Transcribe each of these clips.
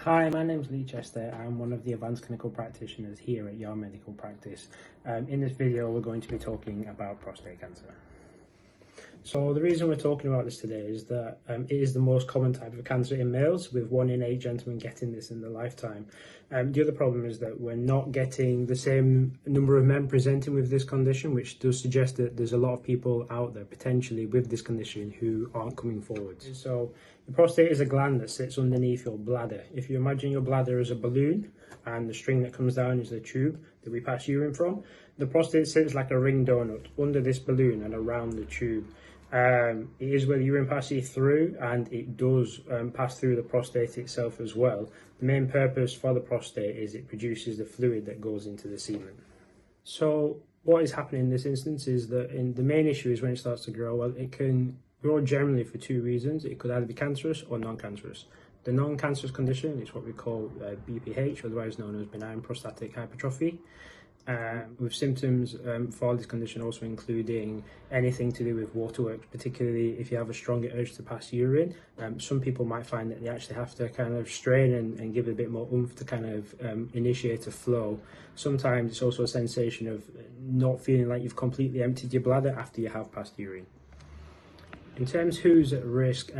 Hi, my name's Lee Chester. I'm one of the advanced clinical practitioners here at Yarm Medical Practice. In this video, we're going to be talking about prostate cancer. So the reason we're talking about this today is that it is the most common type of cancer in males, with 1 in 8 gentlemen getting this in their lifetime. The other problem is that we're not getting the same number of men presenting with this condition, which does suggest that there's a lot of people out there potentially with this condition who aren't coming forward. So the prostate is a gland that sits underneath your bladder. If you imagine your bladder as a balloon and the string that comes down is the tube that we pass urine from, the prostate sits like a ring donut under this balloon and around the tube. It is where the urine passes through, and it does pass through the prostate itself as well. The main purpose for the prostate is it produces the fluid that goes into the semen. So what is happening in this instance is that the main issue is when it starts to grow. Well, it can grow generally for 2 reasons. It could either be cancerous or non-cancerous. The non-cancerous condition is what we call BPH, otherwise known as benign prostatic hypertrophy. With symptoms for this condition also including anything to do with waterworks, particularly if you have a stronger urge to pass urine. Some people might find that they actually have to kind of strain and give it a bit more oomph to kind of initiate a flow. Sometimes it's also a sensation of not feeling like you've completely emptied your bladder after you have passed urine. In terms of who's at risk,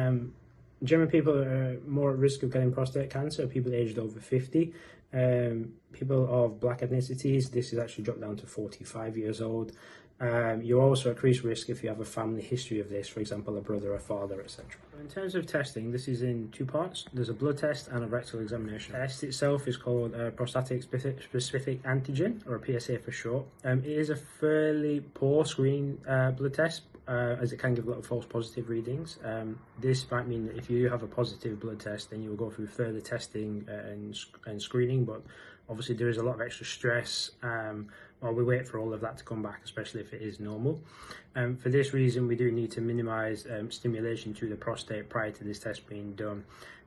generally people are more at risk of getting prostate cancer, people aged over 50. People of black ethnicities, this is actually dropped down to 45 years old. You're also at increased risk if you have a family history of this, for example, a brother, a father, etc. In terms of testing, this is in 2 parts. There's a blood test and a rectal examination. The test itself is called a prostatic specific antigen, or a PSA for short. It is a fairly poor screening blood test, as it can give a lot of false positive readings. This might mean that if you have a positive blood test, then you will go through further testing and screening, but obviously there is a lot of extra stress while we wait for all of that to come back, especially if it is normal. For this reason, we do need to minimise stimulation to the prostate prior to this test being done.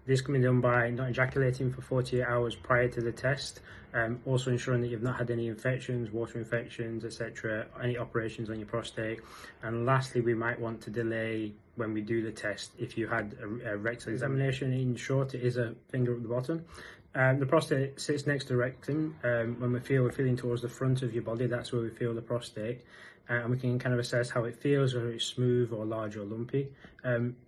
This can be done by not ejaculating for 48 hours prior to the test, also ensuring that you've not had any infections, water infections, etc., any operations on your prostate. And lastly, we might want to delay when we do the test if you had a rectal examination. In short, it is a finger at the bottom. The prostate sits next to the rectum. When we're feeling towards the front of your body, that's where we feel the prostate. And we can kind of assess how it feels, whether it's smooth or large or lumpy.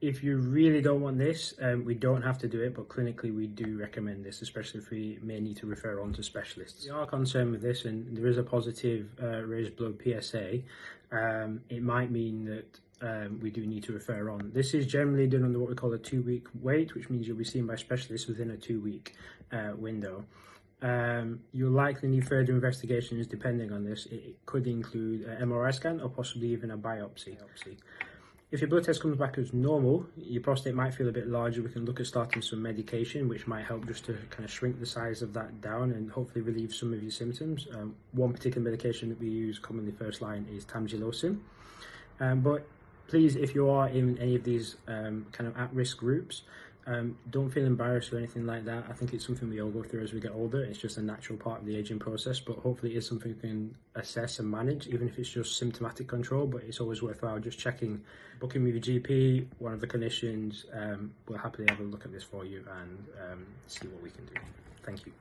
If you really don't want this, we don't have to do it, but clinically we do recommend this, especially if we may need to refer on to specialists. If you are concerned with this and there is a positive raised blood PSA, it might mean that we do need to refer on. This is generally done under what we call a 2-week wait, which means you'll be seen by specialists within a 2-week window. You'll likely need further investigations depending on this. It could include an MRI scan or possibly even a biopsy. If your blood test comes back as normal, your prostate might feel a bit larger. We can look at starting some medication, which might help just to kind of shrink the size of that down and hopefully relieve some of your symptoms. One particular medication that we use commonly first line is tamsulosin. But please, if you are in any of these kind of at-risk groups, don't feel embarrassed or anything like that. I think it's something we all go through as we get older. It's just a natural part of the aging process, but hopefully it is something we can assess and manage, even if it's just symptomatic control. But it's always worthwhile just checking, booking with your GP, one of the clinicians. We'll happily have a look at this for you and see what we can do. Thank you.